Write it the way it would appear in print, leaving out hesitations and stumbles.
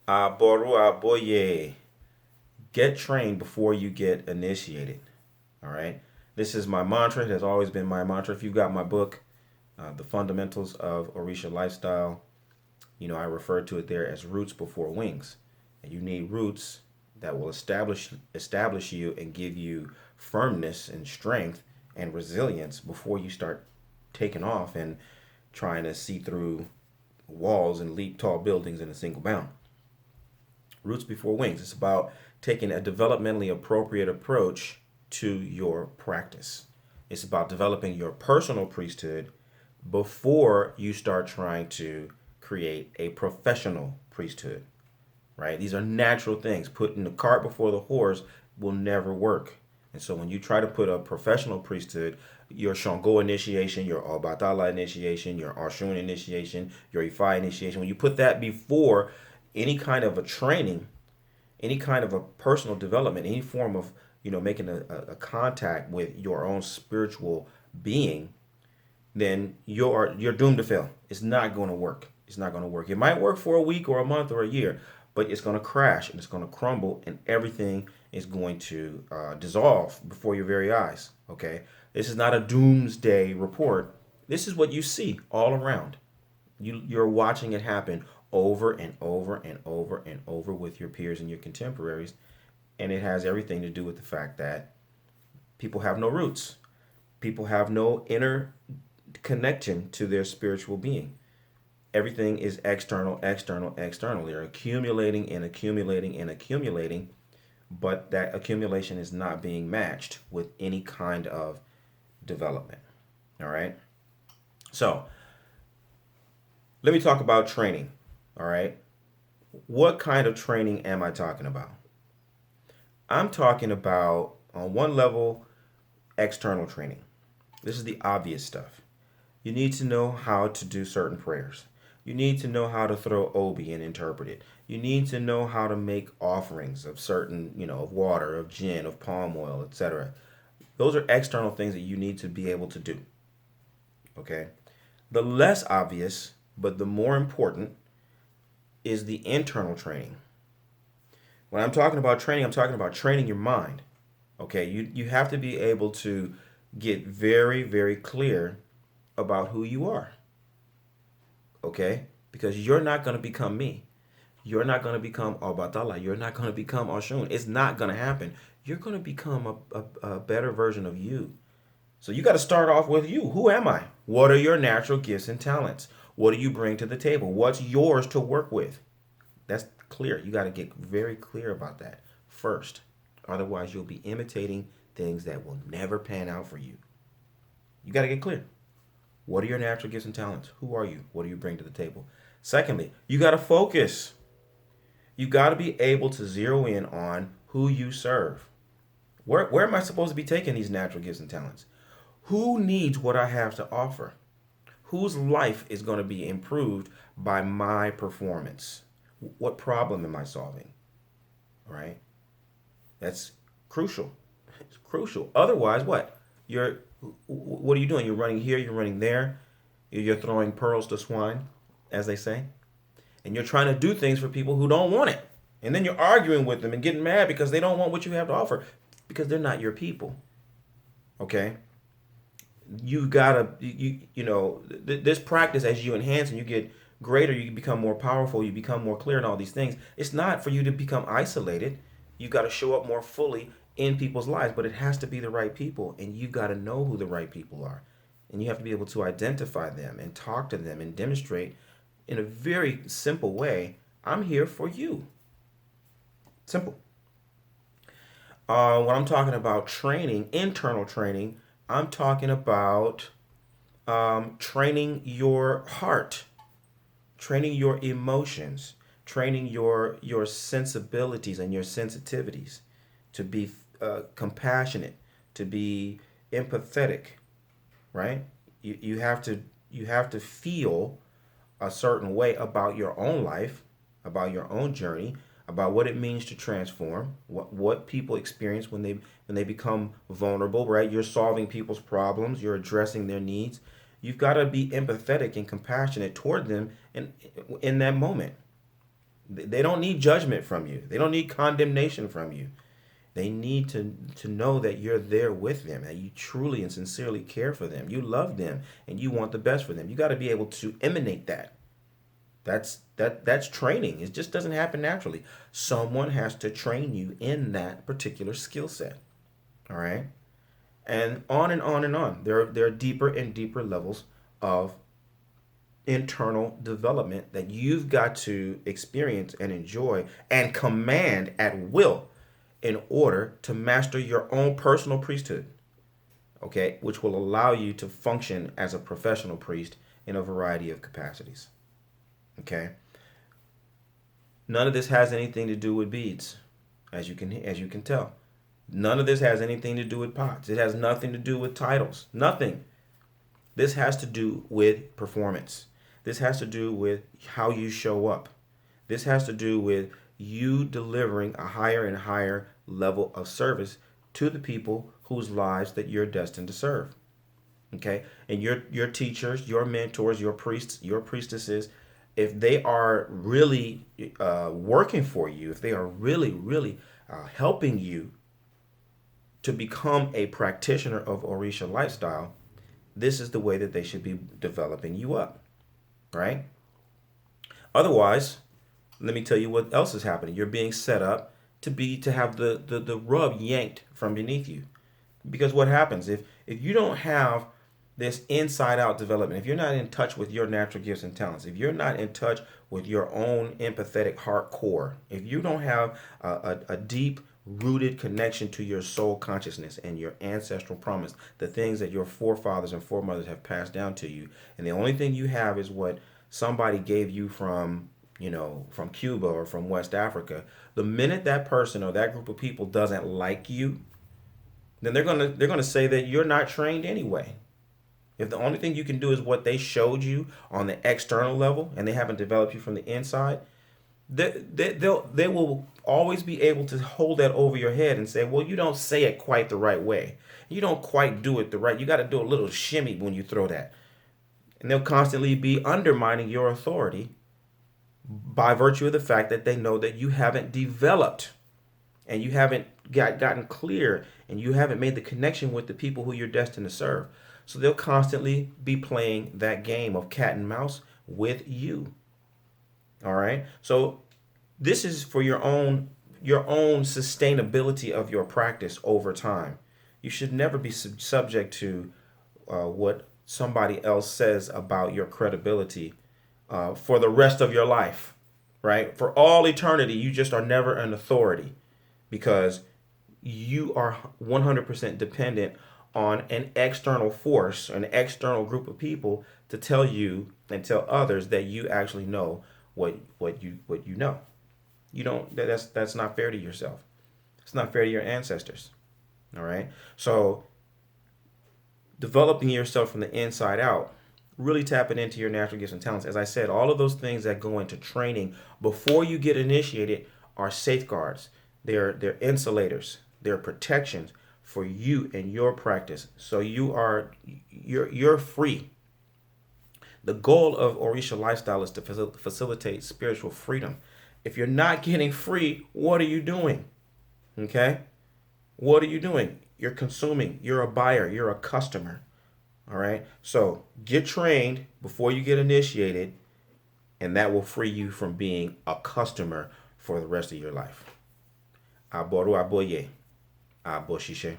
Aboru aboye. Get trained before you get initiated. All right. This is my mantra. It has always been my mantra. If you've got my book, The Fundamentals of OrisaLifestyle, I refer to it there as roots before wings. And you need roots that will establish you and give you firmness and strength and resilience before you start taking off and trying to see through walls and leap tall buildings in a single bound. Roots before wings. It's about taking a developmentally appropriate approach to your practice. It's about developing your personal priesthood before you start trying to create a professional priesthood, right? These are natural things. Putting the cart before the horse will never work. And so when you try to put a professional priesthood, your Shango initiation, your Obatala initiation, your Arshun initiation, your Ifa initiation, when you put that before any kind of a training, any kind of a personal development, any form of, making a contact with your own spiritual being, then you're doomed to fail. It's not going to work. It's not going to work. It might work for a week or a month or a year, but it's going to crash and it's going to crumble and everything is going to dissolve before your very eyes. Okay, this is not a doomsday report. This is what you see all around. You're watching it happen over and over and over and over with your peers and your contemporaries, and it has everything to do with the fact that people have no roots. People have no inner connection to their spiritual being. Everything is external, external, external. They're accumulating and accumulating and accumulating, but that accumulation is not being matched with any kind of development. All right. So let me talk about training. All right. What kind of training am I talking about? I'm talking about, on one level, external training. This is the obvious stuff. You need to know how to do certain prayers. You need to know how to throw obi and interpret it. You need to know how to make offerings of certain, of water, of gin, of palm oil, etc. Those are external things that you need to be able to do. Okay? The less obvious, but the more important, is the internal training. When I'm talking about training, I'm talking about training your mind. Okay? You have to be able to get very, very clear about who you are. Okay? Because you're not going to become me. You're not going to become Obatala. You're not going to become Oshun. It's not going to happen. You're going to become a better version of you. So you got to start off with you. Who am I? What are your natural gifts and talents? What do you bring to the table? What's yours to work with? That's clear. You got to get very clear about that first. Otherwise, you'll be imitating things that will never pan out for you. You got to get clear. What are your natural gifts and talents? Who are you? What do you bring to the table? Secondly, you got to focus. You got to be able to zero in on who you serve. Where am I supposed to be taking these natural gifts and talents? Who needs what I have to offer? Whose life is going to be improved by my performance? What problem am I solving? All right? That's crucial. It's crucial. Otherwise, what are you doing? You're running here, you're running there. You're throwing pearls to swine, as they say. And you're trying to do things for people who don't want it. And then you're arguing with them and getting mad because they don't want what you have to offer because they're not your people. Okay? You gotta, this practice, as you enhance and you get greater, you become more powerful, you become more clear in all these things. It's not for you to become isolated. You got to show up more fully in people's lives, but it has to be the right people, and you got to know who the right people are. And you have to be able to identify them and talk to them and demonstrate in a very simple way, I'm here for you. Simple. When I'm talking about training, internal training, I'm talking about training your heart, training your emotions, training your sensibilities and your sensitivities to be compassionate, to be empathetic, right? You have to feel a certain way about your own life, about your own journey, about what it means to transform, what people experience when they become vulnerable, right? You're solving people's problems, you're addressing their needs. You've got to be empathetic and compassionate toward them in that moment. They don't need judgment from you. They don't need condemnation from you. They need to know that you're there with them, that you truly and sincerely care for them. You love them and you want the best for them. You got to be able to emanate that. That's training. It just doesn't happen naturally. Someone has to train you in that particular skill set. All right? And on and on and on. There are deeper and deeper levels of internal development that you've got to experience and enjoy and command at will in order to master your own personal priesthood, okay, which will allow you to function as a professional priest in a variety of capacities, okay? None of this has anything to do with beads, as you can tell. None of this has anything to do with pots. It has nothing to do with titles. Nothing. This has to do with performance. This has to do with how you show up. This has to do with you delivering a higher and higher level of service to the people whose lives that you're destined to serve. Okay? And your teachers, your mentors, your priests, your priestesses, if they are really working for you, if they are really helping you to become a practitioner of Orisha lifestyle, this is the way that they should be developing you up, right? Otherwise, let me tell you what else is happening. You're being set up to have the rug yanked from beneath you. Because what happens if you don't have this inside out development, if you're not in touch with your natural gifts and talents, if you're not in touch with your own empathetic heart core, if you don't have a deep rooted connection to your soul consciousness and your ancestral promise, the things that your forefathers and foremothers have passed down to you, and the only thing you have is what somebody gave you from Cuba or from West Africa, the minute that person or that group of people doesn't like you, then they're gonna say that you're not trained anyway. If the only thing you can do is what they showed you on the external level and they haven't developed you from the inside, they will always be able to hold that over your head and say, well, you don't say it quite the right way. You don't quite do it the right. You got to do a little shimmy when you throw that. And they'll constantly be undermining your authority by virtue of the fact that they know that you haven't developed and you haven't gotten clear and you haven't made the connection with the people who you're destined to serve. So they'll constantly be playing that game of cat and mouse with you. All right. So this is for your own sustainability of your practice over time. You should never be subject to what somebody else says about your credibility for the rest of your life, right? For all eternity, you just are never an authority because you are 100% dependent on an external force, an external group of people to tell you and tell others that you actually know what you know. You don't. That's not fair to yourself. It's not fair to your ancestors. All right. So developing yourself from the inside out, really tapping into your natural gifts and talents. As I said, all of those things that go into training before you get initiated are safeguards. They're insulators. They're protections for you and your practice. So you're free. The goal of Orisha lifestyle is to facilitate spiritual freedom. If you're not getting free, what are you doing? Okay? What are you doing? You're consuming. You're a buyer. You're a customer. All right? So get trained before you get initiated, and that will free you from being a customer for the rest of your life. Aboru aboye. Aboshishe.